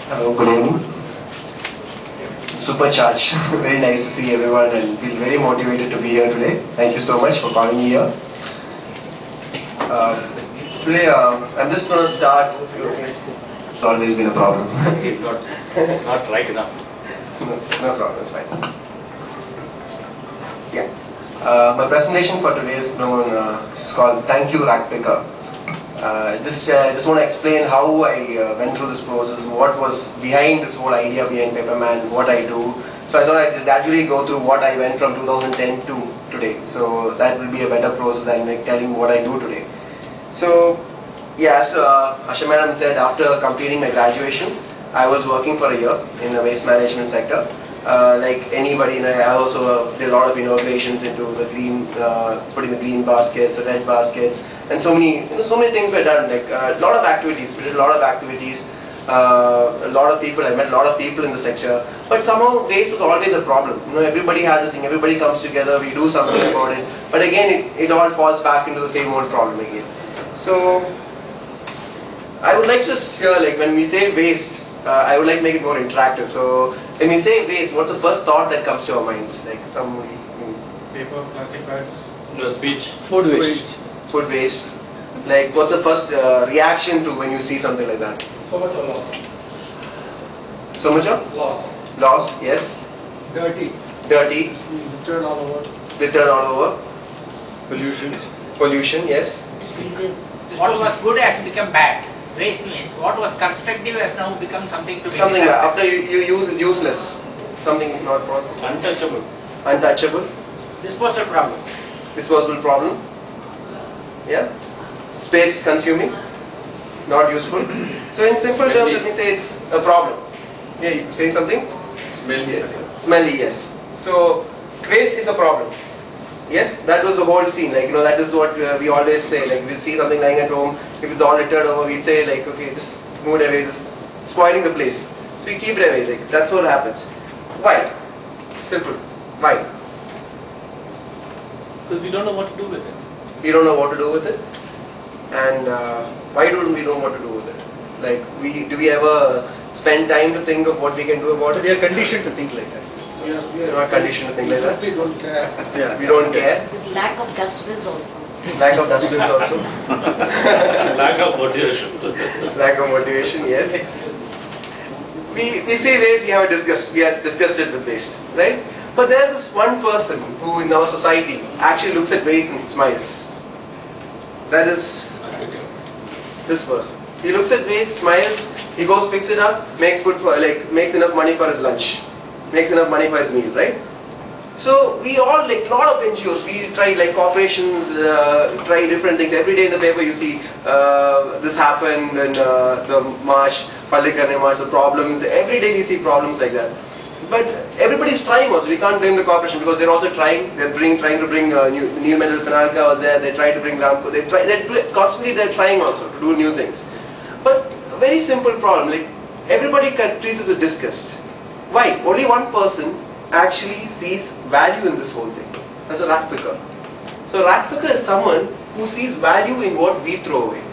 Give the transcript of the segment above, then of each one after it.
Hello, good evening. Supercharged. Very nice to see everyone and feel very motivated to be here today. Thank you so much for calling me here. Today, I'm just going to start. It's always been a problem. It's not right enough. No problem, it's fine. Yeah. My presentation for today is called Thank You, Ragpicker. Just want to explain how I went through this process, what was behind this whole idea behind Paperman, what I do. So I thought I'd gradually go through what I went from 2010 to today. So that will be a better process than like telling what I do today. So yeah, so Asha Madam said after completing my graduation, I was working for a year in the waste management sector. Like anybody, I also did a lot of inaugurations into the green, putting the green baskets, the red baskets, and so many things were done. Like a lot of activities. We did a lot of activities. A lot of people. I met a lot of people in the sector. But somehow waste was always a problem. Everybody had this thing. Everybody comes together. We do something about it. But again, it all falls back into the same old problem again. So I would like to just hear, like when we say waste, I would like to make it more interactive. So when we say waste, what's the first thought that comes to your minds? Like some Paper, plastic bags. No, speech. Food waste. Food waste. Like what's the first reaction to when you see something like that? So much of loss. So much of? Loss. Loss, yes. Dirty. Dirty. Littered all over. Littered all over. Pollution. Pollution, yes. Diseases. What was good has become bad. Waste means what was constructive has now become something to be Something like after you use is useless. Something not possible. Untouchable. Untouchable. disposal problem. Disposable problem. Yeah. Space consuming. Not useful. So in simple terms, let me say it's a problem. Yeah, you saying something? Smelly. Yes. Smelly, yes. So waste is a problem. Yes, that was the whole scene. Like that is what we always say. Like we see something lying at home, if it's all littered over, we'd say like, okay, just move it away. This is spoiling the place. So we keep it away. Like that's what happens. Why? Simple. Why? Because we don't know what to do with it. We don't know what to do with it. And why don't we know what to do with it? Like do we ever spend time to think of what we can do about it? We are conditioned to think like that. We are not conditioned to think like that. We don't care. Yeah, we don't care. There's lack of dustbins also. Lack of dustbins also. Lack of motivation. Lack of motivation, yes. We say waste, we have disgusted with waste, right? But there's this one person who in our society actually looks at waste and smiles. That is this person. He looks at waste, smiles, he goes, picks it up, makes food for makes enough money for his lunch. Makes enough money for his meal, right? So we all, like, lot of NGOs, we try, like corporations, try different things. Every day in the paper you see this happened and the march, Pallikarne march, the problems. Every day we see problems like that. But everybody's trying also. We can't blame the corporation because they're also trying. They're trying to bring new metal Finalka was there. They try to bring Ramco. Constantly they're trying also to do new things. But a very simple problem. Like everybody treats it with disgust. Why? Only one person actually sees value in this whole thing. That's a ragpicker. So ragpicker is someone who sees value in what we throw away.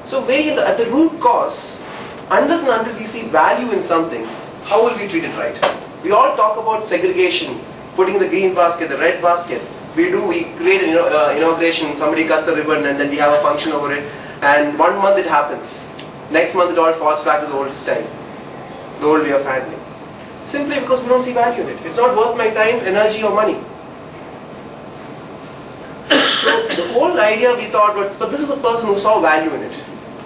So at the root cause, unless and until we see value in something, how will we treat it right? We all talk about segregation, putting the green basket, the red basket. We create an inauguration, somebody cuts a ribbon and then we have a function over it. And 1 month it happens. Next month it all falls back to the old style. The old way of handling. Simply because we don't see value in it. It's not worth my time, energy or money. So the whole idea we thought, but this is a person who saw value in it.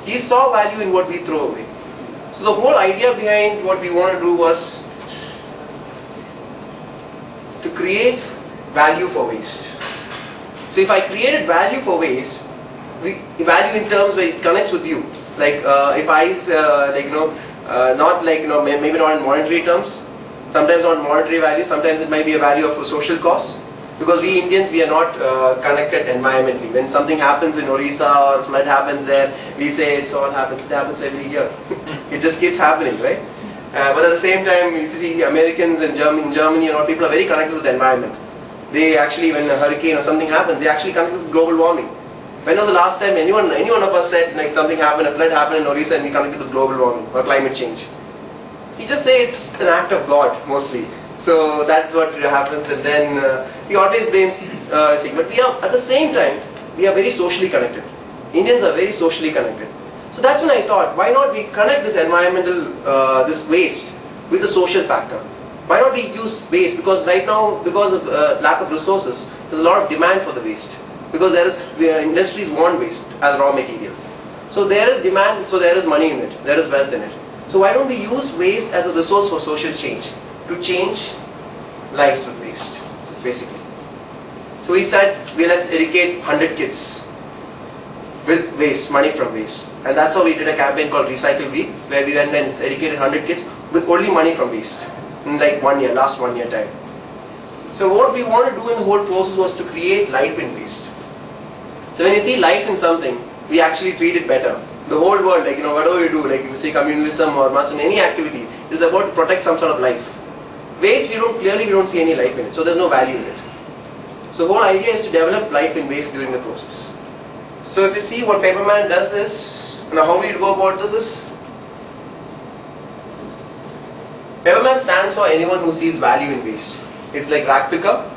He saw value in what we throw away. So the whole idea behind what we want to do was to create value for waste. So if I created value for waste, value in terms where it connects with you. Like if I not like maybe not in monetary terms, sometimes not monetary value, sometimes it might be a value of a social cause, because we Indians, we are not connected environmentally. When something happens in Orissa or flood happens there, we say it happens every year. It just keeps happening, right? But at the same time, if you see Americans and Germany and all, people are very connected with the environment. They actually, when a hurricane or something happens, they actually connect with global warming. When was the last time any one of us said like something happened, a flood happened in Orissa and we connected to global warming or climate change? We just say it's an act of God mostly. So that's what happens, and then he always blames but we are at the same time we are very socially connected. Indians are very socially connected. So that's when I thought, why not we connect this environmental, this waste with the social factor? Why not we use waste? Because right now, because of lack of resources, there's a lot of demand for the waste. Because there is industries want waste as raw materials. So there is demand, so there is money in it, there is wealth in it. So why don't we use waste as a resource for social change? To change lives with waste, basically. So we said, let's educate 100 kids with waste, money from waste. And that's how we did a campaign called Recycle Week, where we went and educated 100 kids with only money from waste in like 1 year, last 1 year time. So what we want to do in the whole process was to create life in waste. So when you see life in something, we actually treat it better. The whole world, like whatever you do, like if you say communalism or Muslim, any activity, it is about to protect some sort of life. Waste, we don't see any life in it, so there's no value in it. So the whole idea is to develop life in waste during the process. So if you see what Paperman does this, now how we go about this is, Paperman stands for anyone who sees value in waste. It's like Ragpicker,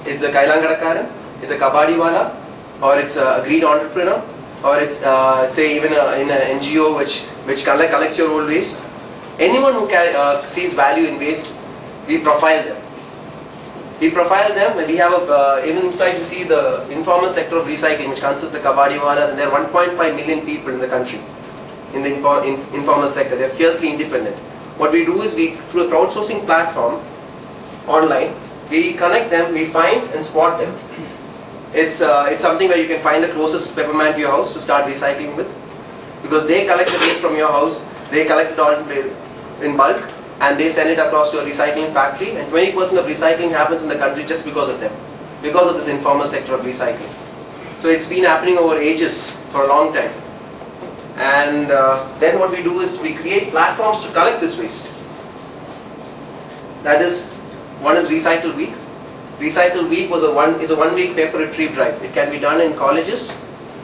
it's a Kailangadakaran, it's a Kabadiwala, or it's a green entrepreneur, or it's say even in an NGO which collects your old waste. Anyone who sees value in waste, we profile them. We profile them, and we have even in fact you see the informal sector of recycling, which consists of the Kabadiwalas, and there are 1.5 million people in the country in the informal sector. They are fiercely independent. What we do is through a crowdsourcing platform online, we connect them, we find and spot them. It's something where you can find the closest Paperman to your house to start recycling with, because they collect the waste from your house, they collect it all in bulk, and they send it across to a recycling factory, and 20% of recycling happens in the country just because of them, because of this informal sector of recycling. So it's been happening over ages, for a long time. And then what we do is we create platforms to collect this waste. That is, one is Recycle Week. Recycle Week is a one-week paper retrieve drive. It can be done in colleges,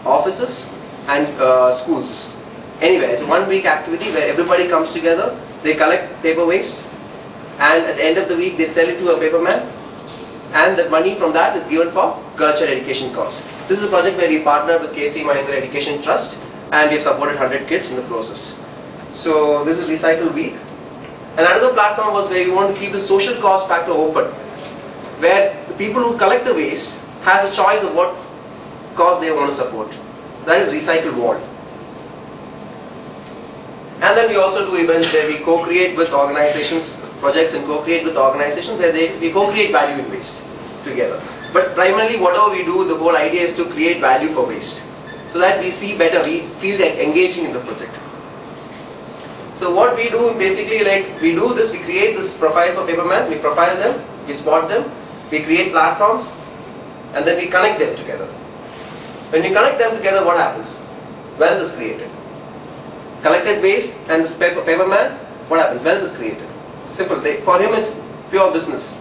offices, and schools. Anyway, it's a one-week activity where everybody comes together. They collect paper waste, and at the end of the week they sell it to a paperman, and the money from that is given for culture education costs. This is a project where we partnered with KC Mahindra Education Trust, and we have supported 100 kids in the process. So this is Recycle Week. And another platform was where we want to keep the social cost factor open, where the people who collect the waste has a choice of what cause they want to support. That is Recycle Wall. And then we also do events where we co-create with organizations, projects and co-create with organizations where we co-create value in waste together. But primarily whatever we do, the whole idea is to create value for waste, so that we see better, we feel like engaging in the project. So what we do basically, like we do this, we create this profile for Paperman, we profile them, we spot them, we create platforms, and then we connect them together. When we connect them together, what happens? Wealth is created. Collected waste and this Paperman, what happens? Wealth is created. Simple. For him it's pure business.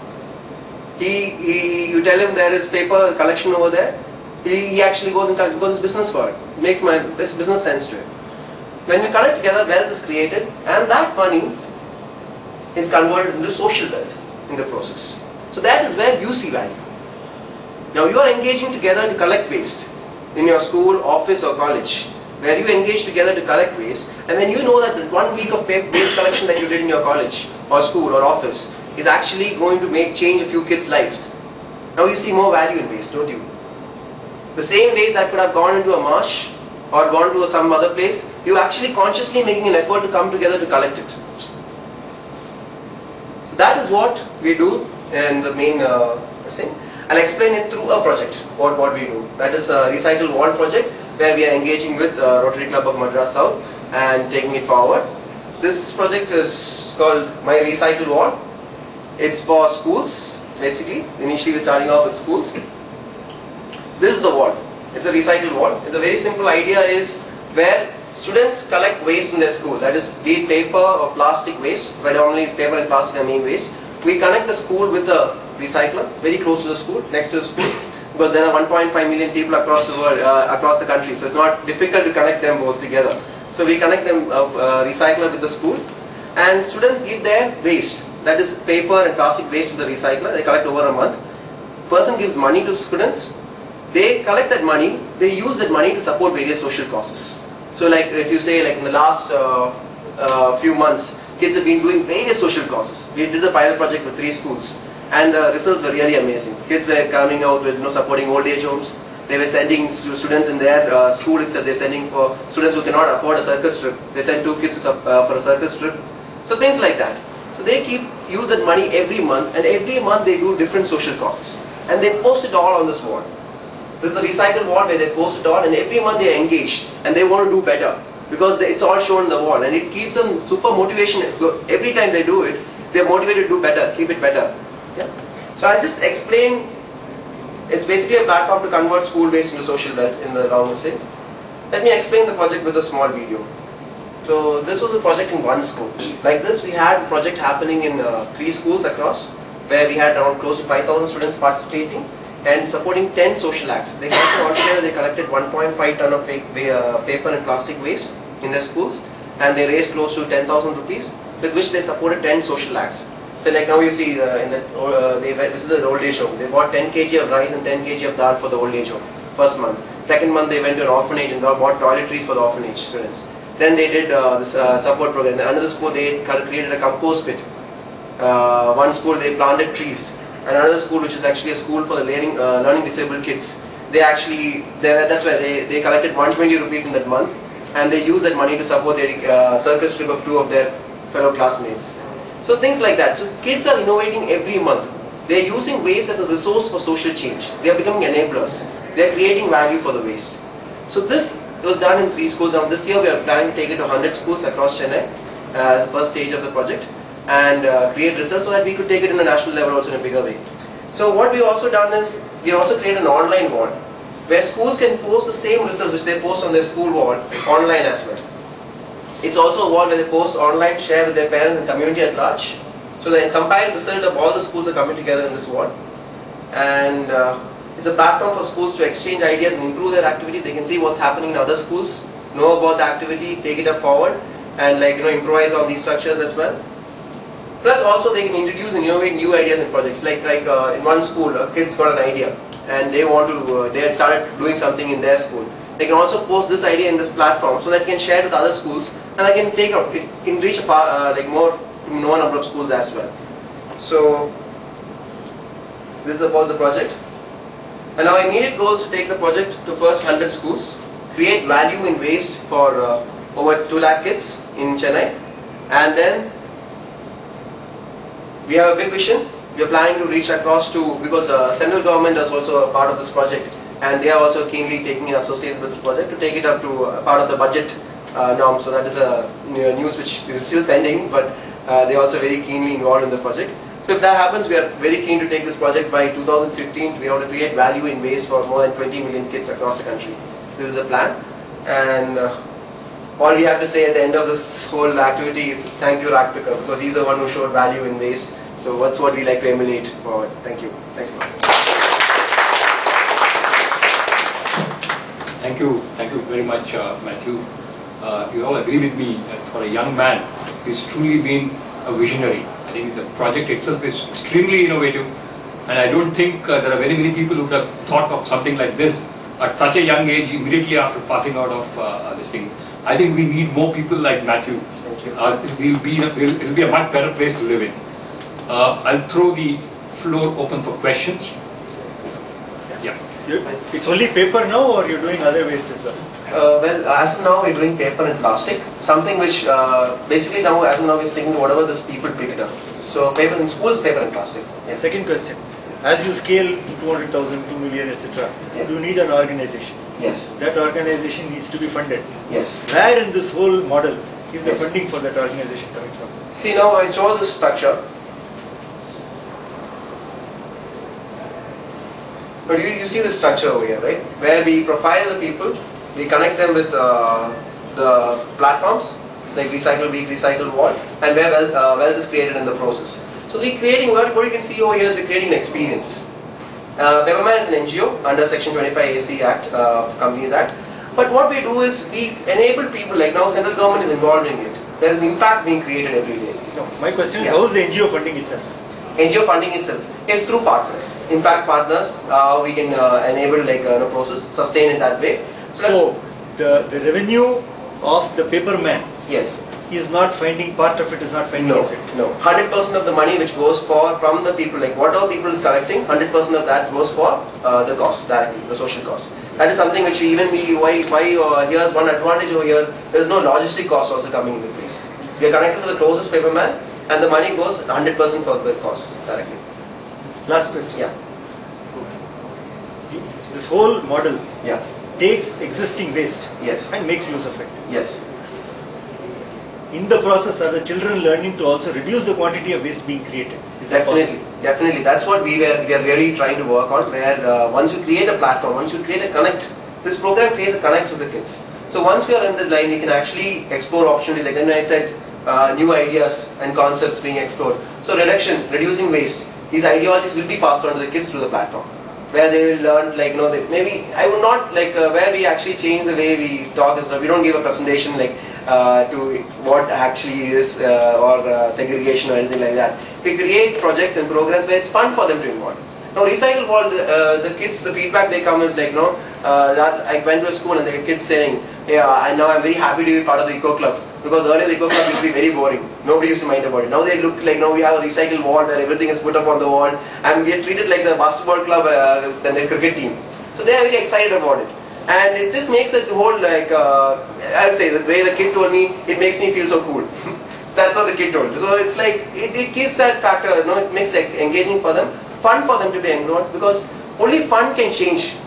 You tell him there is paper collection over there, he actually goes and collects because it's business for it. It makes business sense to him. When we connect together, wealth is created, and that money is converted into social wealth in the process. So that is where you see value. Now you are engaging together to collect waste in your school, office or college, where you engage together to collect waste, and when you know that the 1 week of waste collection that you did in your college or school or office is actually going to change a few kids' lives. Now you see more value in waste, don't you? The same waste that could have gone into a marsh or gone to some other place, you are actually consciously making an effort to come together to collect it. So that is what we do in the main thing. I'll explain it through a project, what we do. That is a Recycle Wall project, where we are engaging with Rotary Club of Madras South and taking it forward. This project is called My Recycle Wall. It's for schools, basically. Initially we're starting off with schools. This is the wall. It's a recycle wall. The very simple idea is where students collect waste in their school. That is, be it paper or plastic waste. Predominantly paper and plastic are main waste. We connect the school with a recycler very close to the school, next to the school. because there are 1.5 million people across the world, across the country, so it's not difficult to connect them both together. So we connect them, recycler with the school, and students give their waste, that is paper and plastic waste, to the recycler. They collect over a month. Person gives money to students. They collect that money, they use that money to support various social causes. So like if you say like in the last few months, kids have been doing various social causes. We did a pilot project with 3 schools and the results were really amazing. Kids were coming out with supporting old age homes. They were sending students in their school itself. They're sending for students who cannot afford a circus trip. They send 2 kids for a circus trip. So things like that. So they use that money every month, and every month they do different social causes. And they post it all on this wall. This is a recycle wall where they post it all, and every month they are engaged and they want to do better because it's all shown on the wall, and it gives them super motivation. Every time they do it, they're motivated to do better, keep it better. Yeah. So I'll just explain. It's basically a platform to convert school waste into social wealth in the long run. Let me explain the project with a small video. So this was a project in 1 school. Like this, we had a project happening in 3 schools across, where we had around close to 5,000 students participating and supporting 10 social acts. They collected altogether, they collected 1.5 ton of paper and plastic waste in their schools, and they raised close to 10,000 rupees, with which they supported 10 social acts. So like now you see this is an old age home. They bought 10 kg of rice and 10 kg of dal for the old age home, first month. Second month they went to an orphanage and bought toiletries for the orphanage students. Then they did this support program. In another school they created a compost pit. One school they planted trees. Another school, which is actually a school for the learning disabled kids, that's why they collected 120 rupees in that month, and they used that money to support their circus trip of 2 of their fellow classmates. So things like that. So kids are innovating every month. They are using waste as a resource for social change. They are becoming enablers. They are creating value for the waste. So this was done in 3 schools. Now this year we are planning to take it to 100 schools across Chennai as the first stage of the project, and create results so that we could take it in a national level also in a bigger way. So what we've also done is, we also created an online wall where schools can post the same results which they post on their school wall online as well. It's also a wall where they post online, share with their parents and community at large. So the compiled result of all the schools are coming together in this wall. And it's a platform for schools to exchange ideas and improve their activity. They can see what's happening in other schools, know about the activity, take it up forward, and improvise on these structures as well. Plus also they can introduce and innovate new ideas and projects. Like in one school, a kid's got an idea and they want to, they had started doing something in their school. They can also post this idea in this platform so that it can share it with other schools, and they can take out, it can reach more number of schools as well. So this is about the project. And our immediate goal is to take the project to first 100 schools, create value in waste for over 2 lakh kids in Chennai, and then we have a big vision. We are planning to reach across to, because central government is also a part of this project, and they are also keenly taking in associated with this project to take it up to part of the budget norm. So that is a news which is still pending, but they are also very keenly involved in the project. So if that happens, we are very keen to take this project by 2015. We want to create value in waste for more than 20 million kids across the country. This is the plan, and all we have to say at the end of this whole activity is thank you Ragpicker, because he's the one who showed value in waste. So that's what we like to emulate forward. Thank you. Thanks a lot. Thank you very much, Mathew. You all agree with me that for a young man, he's truly been a visionary. I think the project itself is extremely innovative, and I don't think there are very many people who would have thought of something like this at such a young age, immediately after passing out of this thing. I think we need more people like Mathew. It'll be a much better place to live in. I'll throw the floor open for questions. Yeah. It's only paper now, or you're doing other waste as well? Well, as of now, we're doing paper and plastic. Something which basically now, as of now, we're sticking to whatever this people pick it up. So paper in schools, paper and plastic. Yeah. Second question. As you scale to 200,000, 2 million, etc., yeah, you need an organization. Yes. That organization needs to be funded. Yes. Where in this whole model is the Yes. funding for that organization coming from? See, now I show this structure. But you see the structure over here, right? Where we profile the people, we connect them with the platforms like Recycle Week, Recycle Wall, and where wealth is created in the process. So we're creating, what you can see over here is we're creating an experience. Paperman is an NGO under Section 25 AC Act, Companies Act. But what we do is we enable people, like now central government is involved in it. There is an impact being created every day. No, my question is, how is the NGO funding itself? NGO funding itself is through partners, impact partners. We can enable like process, sustain it that way. Plus, So the revenue of the Paperman yes. is not finding, part of it is not finding No, its way. no. 100% of the money which goes for from the people, like whatever people is collecting, 100% of that goes for the cost directly, the social cost. That is something which we here's one advantage over here. There is no logistic cost also coming into place. We are connected to the closest Paperman, and the money goes 100% for the cost directly. Last question. Yeah. This whole model Yeah. takes existing waste Yes. and makes use of it. Yes. In the process, are the children learning to also reduce the quantity of waste being created? Is that Definitely, possible? definitely. That's what we are really trying to work on. Where once you create a platform, once you create a connect, this program creates a connect with the kids. So once we are in this line, we can actually explore opportunities. Like I said, new ideas and concepts being explored. So reducing waste. These ideologies will be passed on to the kids through the platform, where they will learn, like maybe I would not like where we actually change the way we talk is we don't give a presentation like to what actually is or segregation or anything like that. We create projects and programs where it's fun for them to involve. Now recycle world, the kids, the feedback they come is like that I went to a school and the kids saying, yeah, and now I'm very happy to be part of the eco club, because earlier the eco club used to be very boring. Nobody used to mind about it. Now they look like we have a recycle wall where everything is put up on the wall, and we are treated like the basketball club than the cricket team. So they are very excited about it. And it just makes it whole like, I would say the way the kid told me, it makes me feel so cool. That's what the kid told. So it's like, it gives that factor, it makes like engaging for them, fun for them to be enrolled, because only fun can change.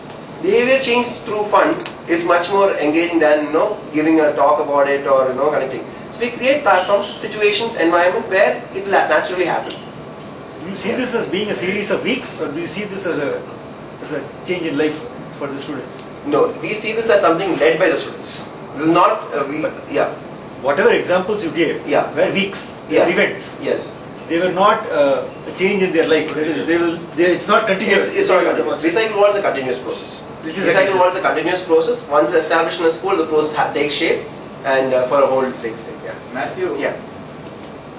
Behavior change through fun is much more engaging than giving a talk about it or connecting. So we create platforms, situations, environment where it will naturally happen. Do you see this as being a series of weeks, or do you see this as a change in life for the students? No, we see this as something led by the students. This is not Whatever examples you gave were weeks, they were events. Yes. They were not a change in their life. That is, it's not continuous. It's not continuous. Recycle world is a continuous process. Recycle world is a continuous process. Once established in a school, the process takes shape, and for a whole thing. Yeah. Mathew. Yeah.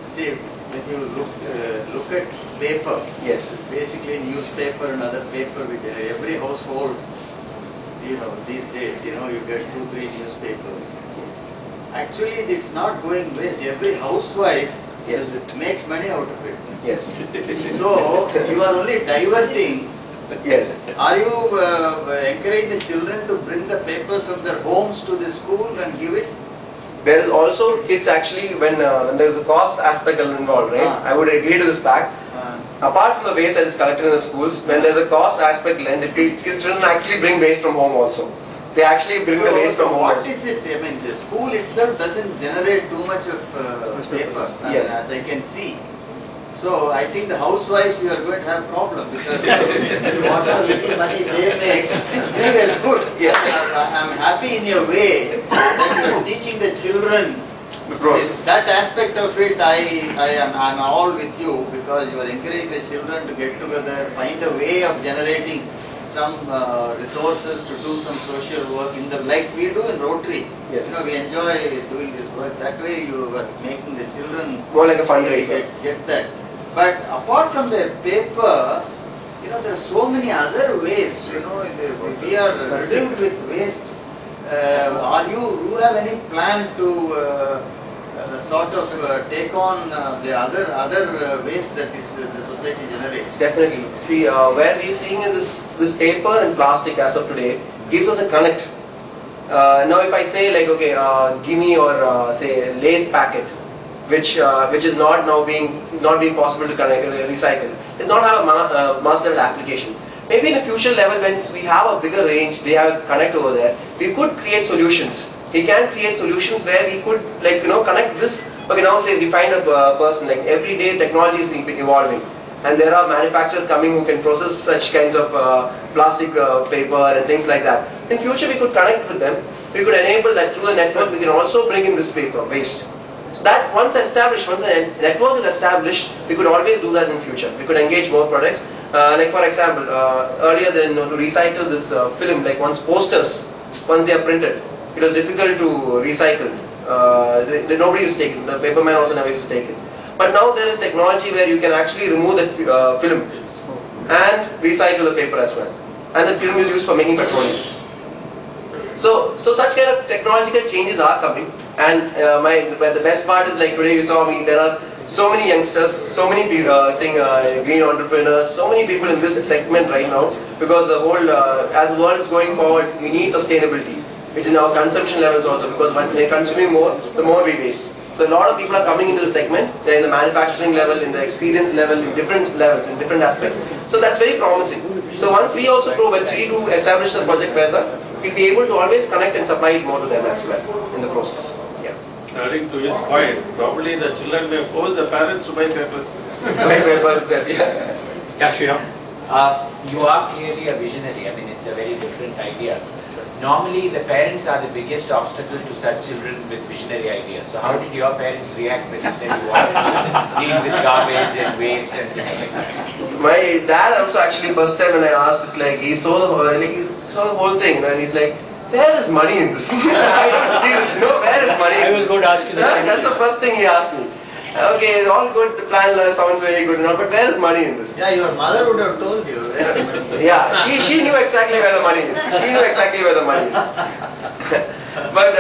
See, when you look at paper, Yes. basically newspaper and other paper, with every household, these days, you get 2-3 newspapers. Actually, it's not going waste. Every housewife makes money out of it. Yes. So, you are only diverting. Yes. Are you encouraging the children to bring the papers from their homes to the school and give it? There is also kids actually when there is a cost aspect involved, right? I would agree to this fact. Apart from the waste that is collected in the schools, when there is a cost aspect, the children actually bring waste from home also. They actually bring the waste from home. What is it? I mean, the school itself doesn't generate too much of paper, Yes. as I can see. So I think the housewives, you are going to have problem, because whatever little money they make, it's good. Yes. I'm happy in a way that you are teaching the children. The process. That aspect of it, I'm all with you, because you are encouraging the children to get together, find a way of generating some resources to do some social work like we do in Rotary. Yes. We enjoy doing this work. That way you are making the children More like a fundraiser. get that. But apart from the paper, there are so many other ways. We are riddled with waste. You have any plan to sort of take on the other waste that the society generates? Definitely. See, where we are seeing is this paper and plastic as of today gives us a connect. Now, if I say like, okay, give me your say lace packet, which is not being possible to recycle, does not have a mass level application. Maybe in a future level, when we have a bigger range, we have a connect over there, we could create solutions. We can create solutions where we could connect this. Okay, now say we find a person, like every day technology is evolving, and there are manufacturers coming who can process such kinds of plastic paper and things like that. In future, we could connect with them. We could enable that through the network. We can also bring in this paper waste. So that once a network is established, we could always do that in future. We could engage more products. Like for example, earlier then to recycle this film, like once they are printed, it was difficult to recycle. Nobody used to take it. The Paperman also never used to take it. But now there is technology where you can actually remove that film and recycle the paper as well. And the film is used for making petroleum. So such kind of technological changes are coming. And the best part is, like today you saw me, there are so many youngsters, so many people green entrepreneurs, so many people in this segment right now, because the whole, as the world is going forward, we need sustainability, which is now consumption levels also, because once we are consuming more, the more we waste. So a lot of people are coming into the segment, they're in the manufacturing level, in the experience level, in different levels, in different aspects. So that's very promising. So once we also grow Web3 to establish the project further, we'll be able to always connect and supply it more to them as well in the process. Adding to his point, probably the children may force the parents to buy papers. Buy papers, yeah. Yeah, Sriram. You are clearly a visionary. I mean, it's a very different idea. Normally, the parents are the biggest obstacle to such children with visionary ideas. So how did your parents react when you said you wanted to deal with garbage and waste and things like that? My dad also actually, first time when I asked, is like, he saw the whole thing and he's like, where is money in this? I don't see this, where is money? I was going to ask you the same That's thing. the first thing he asked me. Okay, all good, the plan sounds very good and all, but where is money in this? Yeah, your mother would have told you. Yeah, she knew exactly where the money is. She knew exactly where the money is. But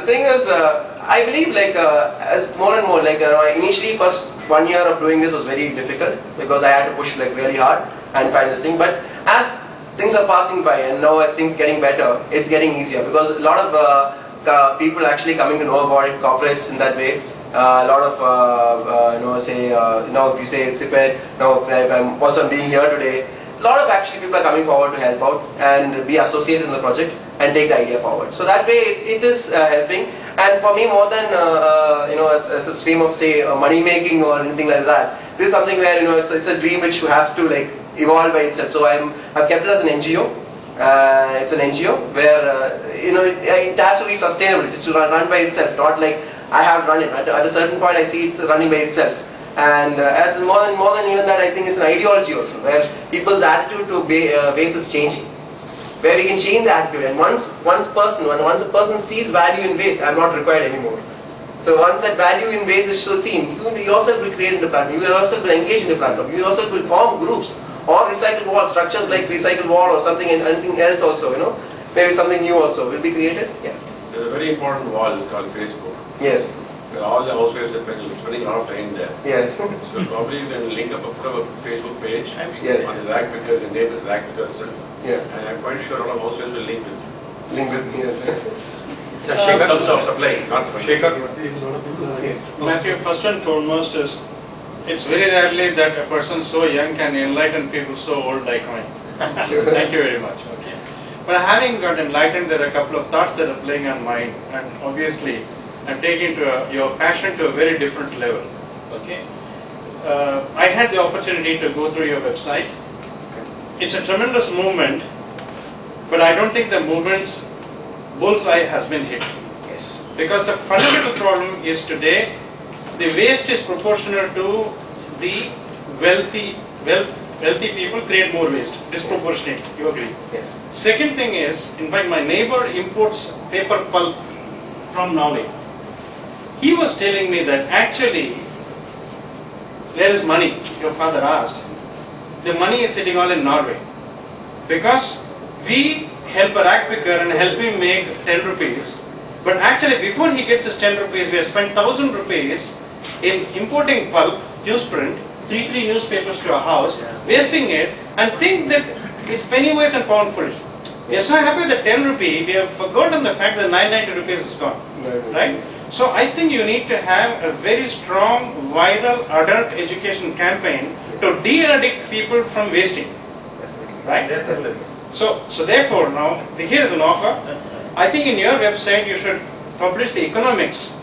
the thing is, I believe as more and more, initially first 1 year of doing this was very difficult because I had to push really hard and find this thing. But as things are passing by and now as things getting better, it's getting easier because a lot of people actually coming to know about it, corporates in that way. A lot of, if you say CPED, if I'm also being here today, a lot of actually people are coming forward to help out and be associated in the project and take the idea forward. So that way it is helping. And for me, more than as a stream of money making or anything like that, this is something where it's a dream which has to evolve by itself. So I've kept it as an NGO. It's an NGO where it has to be sustainable. It's to run by itself, not like I have run it. At a certain point, I see it's running by itself. And as more than even that, I think it's an ideology also, where people's attitude to waste is changing. Where we can change the attitude, and once a person sees value in waste, I'm not required anymore. So once that value in waste is still seen, you yourself will create in the platform, you yourself will engage in the platform, you yourself will form groups or recycle wall structures like recycle wall or something and anything else also, maybe something new also will be created. Yeah. There's a very important wall called Facebook. Yes. Where all the housewives are spending a lot of time there. Yes. So probably you can link up a Facebook page. Yes. On the Ragpicker, the name is Ragpicker itself. Yeah. And I'm quite sure a lot of housewives will link with you. Link with me, yes. Some sort of supply, not Matthew, first and foremost is, it's very rarely that a person so young can enlighten people so old like me. Thank you very much. Okay. But having got enlightened, there are a couple of thoughts that are playing on mine, and obviously I'm taking your passion to a very different level. Okay. I had the opportunity to go through your website. It's a tremendous movement, but I don't think the movement's bullseye has been hit. Yes. Because the fundamental problem is today, the waste is proportional to the wealthy people create more waste, disproportionate. You agree? Yes. Second thing is, in fact, my neighbor imports paper pulp from Norway. He was telling me that actually, where is money? Your father asked. The money is sitting all in Norway. Because we help a ragpicker and help him make 10 rupees. But actually, before he gets his 10 rupees, we have spent 1,000 rupees in importing pulp, newsprint, 3 newspapers to our house, wasting it, and think that it's penny-wise and pound-foolish. We are so happy with the 10 rupee, we have forgotten the fact that 990 rupees is gone. Right? So I think you need to have a very strong, vital adult education campaign to de-addict people from wasting. Right? So therefore, now, here is an offer. I think in your website you should publish the economics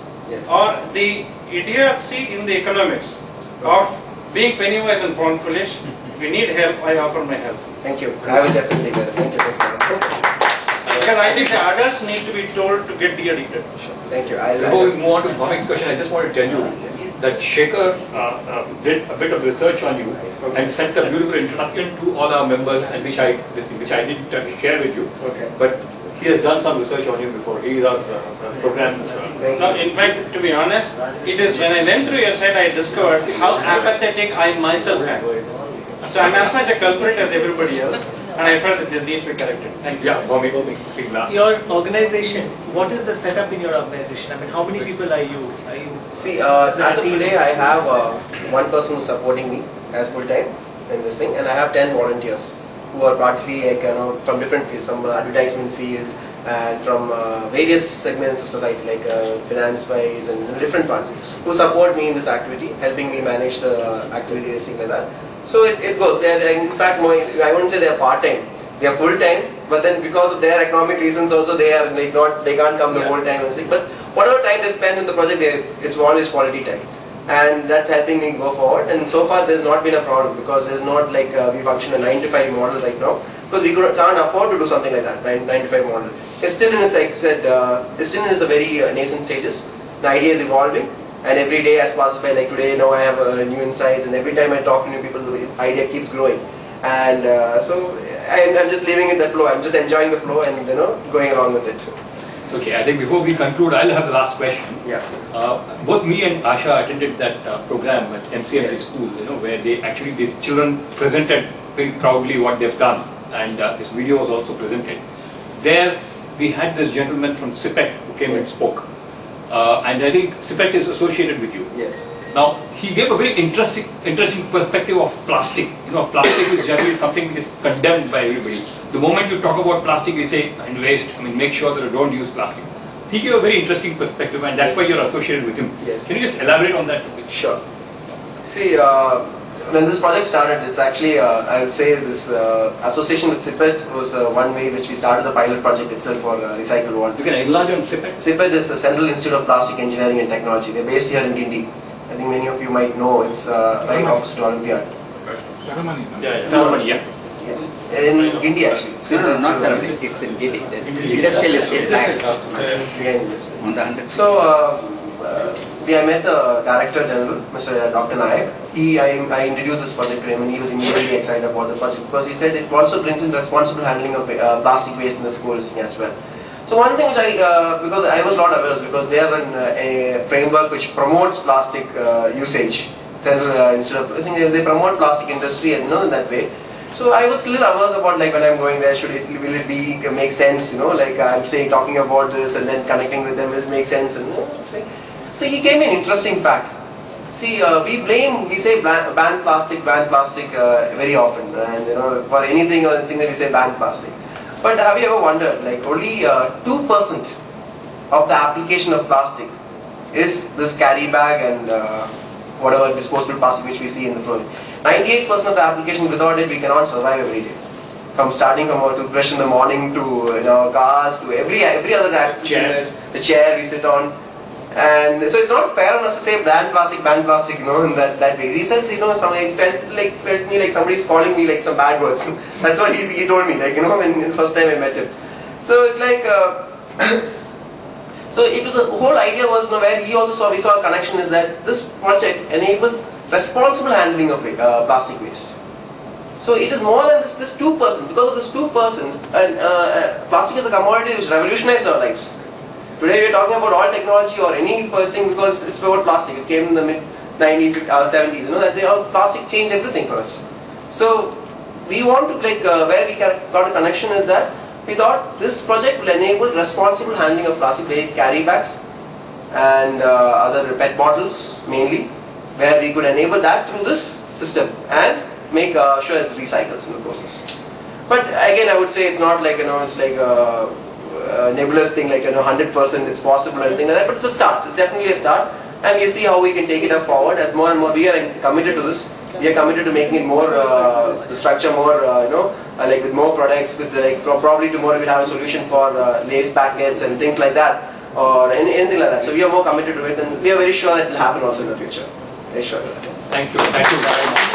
or the idiocy in the economics of being penny-wise and pound-foolish. If you need help, I offer my help. Thank you. I will definitely get it. Thank you. Thanks so much. Because I think the adults need to be told to get de-addicted. Sure. Thank you. Before we move on to the next question, I just want to tell you, that Shekhar did a bit of research on you and sent a beautiful introduction to all our members, and which I didn't share with you. Okay. But he has done some research on you before. He is our program. No, in fact, to be honest, it is when I went through your site, I discovered how apathetic I myself am. So I'm as much a culprit as everybody else, and I felt that this needs to be corrected. Thank you. Yeah, big glass. Your organization, what is the setup in your organization? I mean, how many people are you? See, as of today, I have one person who's supporting me as full-time in this thing, and I have 10 volunteers who are partly like, from different fields, some advertisement field, and from various segments of society, like finance-wise and different parts, who support me in this activity, helping me manage the activity, things like that. So it goes. They are, in fact, I wouldn't say they are part-time. They are full-time, but then because of their economic reasons, also they are like not. They can't come the whole time and thing. But whatever time they spend in the project, it's always quality time, and that's helping me go forward. And so far, there's not been a problem because there's not like we function a 9-to-5 model right now, because we can't afford to do something like that. 9-to-5 model. It's still in its, like I said, it's still in its very nascent stages. The idea is evolving. And every day as passes by, like today, now I have new insights, and every time I talk to new people, the idea keeps growing. And so I'm just leaving it that flow. I'm just enjoying the flow and going along with it. Okay, I think before we conclude, I'll have the last question. Yeah. Both me and Asha attended that program at MCMD school, where the children presented very proudly what they've done, and this video was also presented. There, we had this gentleman from CIPET who came and spoke. And I think CIPET is associated with you. Yes. Now, he gave a very interesting perspective of plastic. Plastic is generally something which is condemned by everybody. The moment you talk about plastic, we say, and waste, make sure that you don't use plastic. He gave a very interesting perspective, and that's why you're associated with him. Yes. Can you just elaborate on that a bit? Sure. See, when this project started, it's actually, I would say this association with CIPET was one way which we started the pilot project itself for Recycle World. You can enlarge on CIPET. CIPET is the Central Institute of Plastic Engineering and Technology. They're based here in Guindy. I think many of you might know, it's right opposite to Olympiad. Yeah. In Guindy actually. No, not Taramani, it's in Guindy. The industrial estate on the 100. So, I met the Director General, Mr. Dr. Nayak. I introduced this project to him, and he was immediately excited about the project because he said it also brings in responsible handling of plastic waste in the schools as well. So one thing which because I was not aware, because they are in a framework which promotes plastic usage. Instead of, I think they promote plastic industry and in that way. So I was a little averse about like when I'm going there, will it make sense? Like I'm saying, talking about this and then connecting with them, will it make sense? And so he gave me an interesting fact. See, we say ban plastic very often, and for anything or anything that we say ban plastic. But have you ever wondered, like only 2% of the application of plastic is this carry bag and whatever disposable plastic which we see in the floor. 98% of the application, without it we cannot survive every day. Starting from our toothbrush in the morning to cars to every other application, the chair we sit on. And so it's not fair on us to say ban plastic, in that way. He said, it felt me like somebody's calling me like some bad words. That's what he told me, like, when the first time I met him. So it's like, so it was, the whole idea was, where we saw a connection is that this project enables responsible handling of plastic waste. So it is more than this 2%. Because of this 2%, and plastic is a commodity which revolutionized our lives. Today we are talking about all technology or any person because it's about plastic. It came in the mid-70s, that plastic changed everything for us. So we want to, where we got a connection is that we thought this project will enable responsible handling of plastic, carry bags and other PET bottles mainly, where we could enable that through this system and make sure it recycles in the process. But again, I would say it's not like, it's like nebulous thing like 100% it's possible or anything like that, but it's a start. It's definitely a start, and we see how we can take it up forward as more and more. We are committed to this. We are committed to making it more, the structure more, like with more products. With probably tomorrow we'll have a solution for lace packets and things like that, or anything like that. So we are more committed to it, and we are very sure that it will happen also in the future. Very sure. Thank you very much.